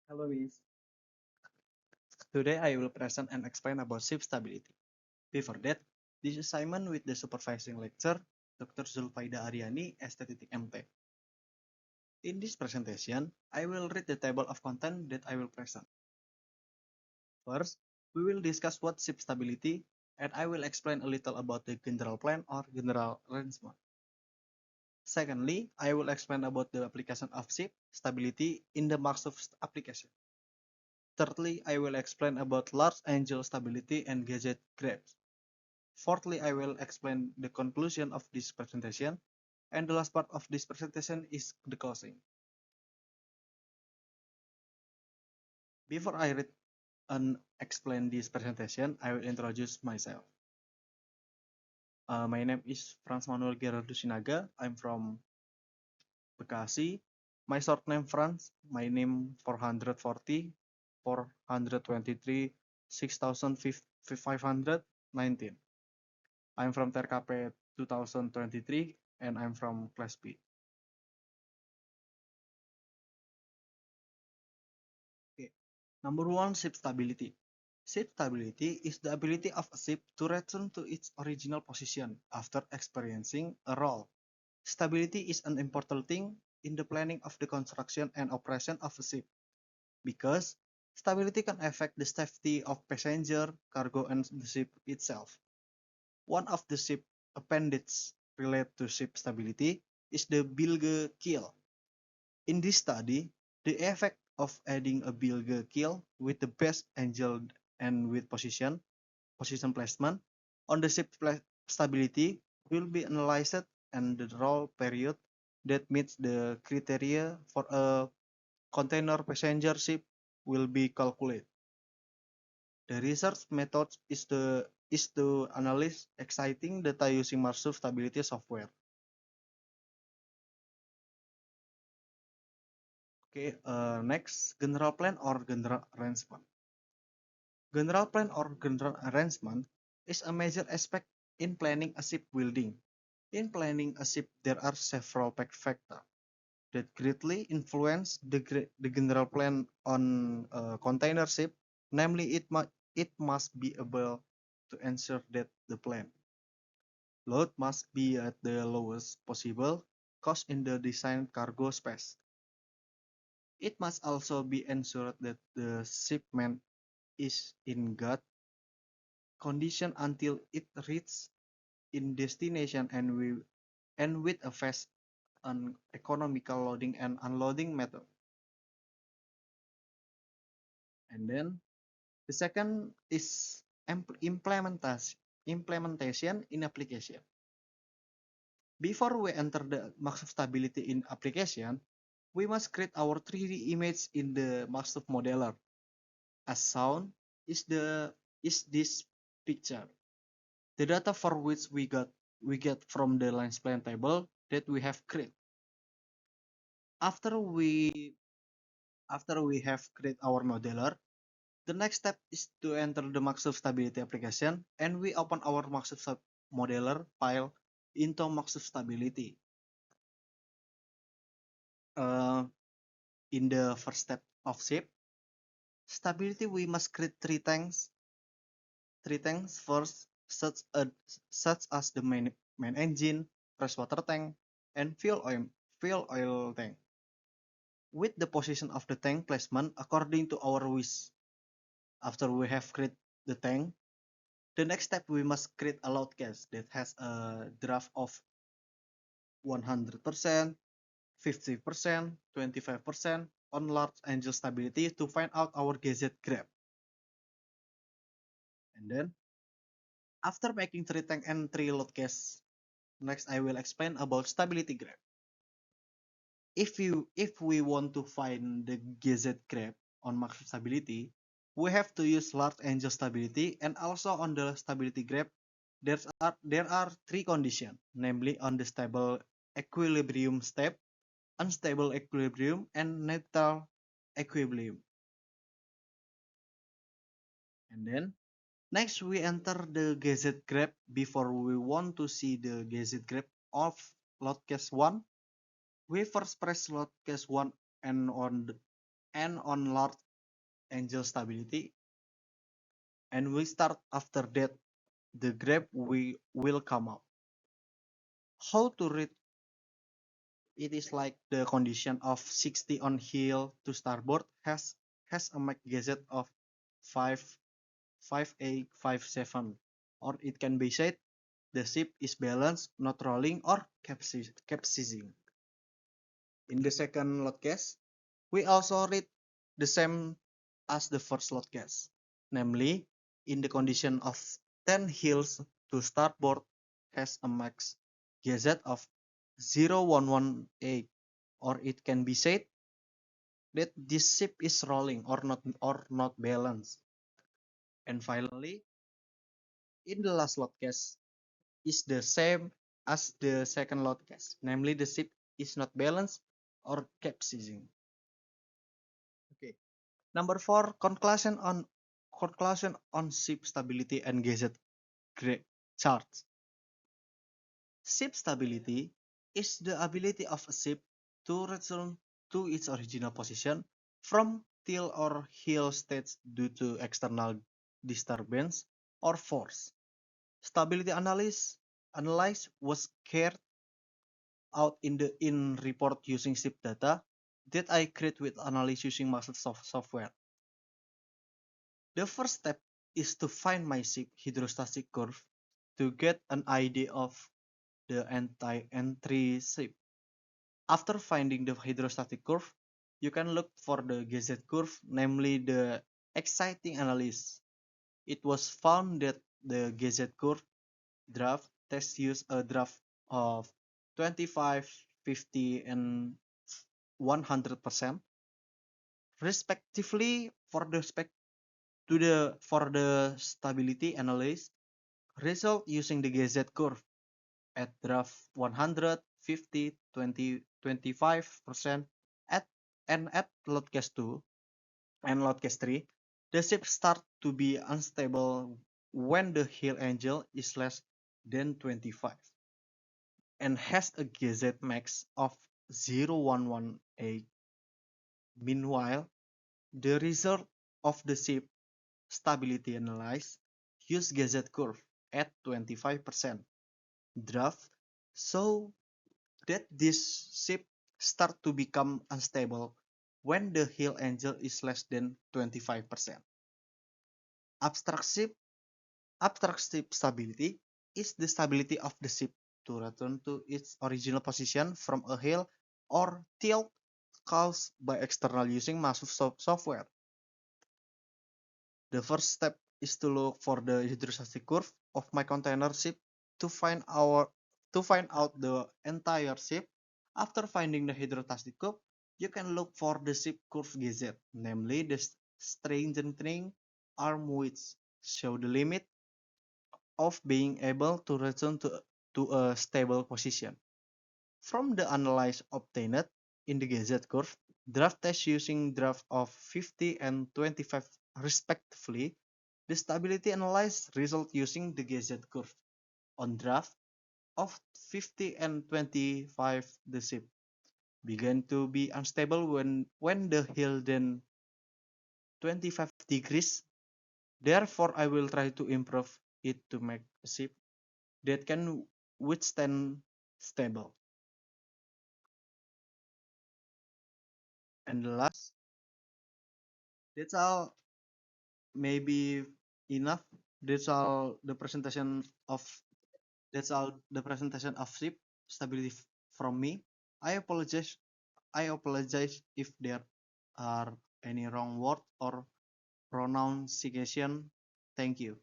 Hello, Miss. Today I will present and explain about ship stability. Before that, this is Simon with the supervising lecturer, Dr. Zulfaida Aryani, Aesthetic MT. In this presentation, I will read the table of content that I will present. First, we will discuss what ship stability, and I will explain a little about the general plan or general arrangement. Secondly, I will explain about the application of ship stability in the Microsoft application. Thirdly, I will explain about large angel stability and gadget graphs. Fourthly, I will explain the conclusion of this presentation, and the last part of this presentation is the closing. Before I read and explain this presentation, I will introduce myself. My name is Franz Manuel Gerardo Sinaga. I'm from Bekasi. My short name Franz. My name 440, 423, 6519. I'm from TRKP 2023, and I'm from Class B. Okay. Number one, ship stability. Ship stability is the ability of a ship to return to its original position after experiencing a roll. Stability is an important thing in the planning of the construction and operation of a ship because stability can affect the safety of passenger, cargo, and the ship itself. One of the ship appendages related to ship stability is the bilge keel. In this study, the effect of adding a bilge keel with the best angle and with position placement on the ship stability will be analyzed, and the roll period that meets the criteria for a container passenger ship will be calculated. The research method is to analyze exciting data using Microsoft Stability software. Okay, next, general plan or general arrangement. General plan or general arrangement is a major aspect in planning a ship building. In planning a ship, there are several factors that greatly influence the general plan on a container ship. Namely, it must be able to ensure that the plan load must be at the lowest possible cost in the designed cargo space. It must also be ensured that the shipment is in good condition until it reaches in destination, and with a fast and economical loading and unloading method. And then the second is implementation in application. Before we enter the Microsoft Stability in application, we must create our 3D image in the Microsoft Modeler. As shown is this picture. The data for which we get from the lines plan table that we have created. After we have created our modeler, the next step is to enter the Microsoft Stability application, and we open our Microsoft Modeler file into Microsoft Stability. Uh, in the first step of ship stability, we must create three tanks. First, such as the main engine, freshwater tank, and fuel oil tank, with the position of the tank placement according to our wish. After we have created the tank, the next step we must create a load case that has a draft of 100%, 50%, 25% on large angel stability to find out our gazette graph. And then, after making 3 tank and 3 load case, next I will explain about stability graph. If we want to find the gazette graph on max stability, we have to use large angel stability, and also on the stability graph there are 3 conditions, namely on the stable equilibrium step, unstable equilibrium, and neutral equilibrium. And then next we enter the gazette graph. Before we want to see the gazette graph of load case 1, we first press load case 1 and and on large angle stability, and we start after that the graph we will come up. How to read it is like the condition of 60 on heel to starboard has a Mach gazette of 5 5857, or it can be said the ship is balanced, not rolling or capsizing. In the second load case, we also read the same as the first load case, namely in the condition of 10 heels to starboard has a max gazette of 0118, or it can be said that this ship is rolling or not balanced. And finally, in the last load case is the same as the second load case, namely the ship is not balanced or capsizing. Okay. Number four, conclusion on ship stability and gazette charts. Ship stability is the ability of a ship to return to its original position from tail or heel states due to external disturbance or force. Stability analysis was carried out in report using ship data that I create with analysis using Microsoft software. The first step is to find my ship hydrostatic curve to get an idea of the entry ship. After finding the hydrostatic curve, you can look for the gazette curve, namely the exciting analysis. It was found that the gazette curve draft test used a draft of 25, 50, and 100% respectively for the stability analysis result using the gazette curve at draft 100, 50, 20, 25% at load case 2 and load case 3, the ship start to be unstable when the heel angle is less than 25 and has a gazette max of 0118. Meanwhile, the result of the ship stability analysis use gazette curve at 25% draft, so that this ship start to become unstable when the heel angle is less than 25%. Abstract ship Abstract ship stability is the stability of the ship to return to its original position from a heel or tilt caused by external using Microsoft software. The first step is to look for the hydrostatic curve of my container ship to find out the entire ship. After finding the hydrostatic curve, you can look for the ship curve gazette, namely the strengthening arm which show the limit of being able to return to a stable position. From the analysis obtained in the gazette curve, draft test using draft of 50 and 25 respectively, the stability analysis result using the gazette curve on draft of 50 and 25, the ship began to be unstable when the heel then 25 degrees. Therefore, I will try to improve it to make a ship that can withstand stable. And the last, that's all maybe enough. That's all the presentation of that's all the presentation of ship stability from me. I apologize. I apologize if there are any wrong word or pronunciation. Thank you.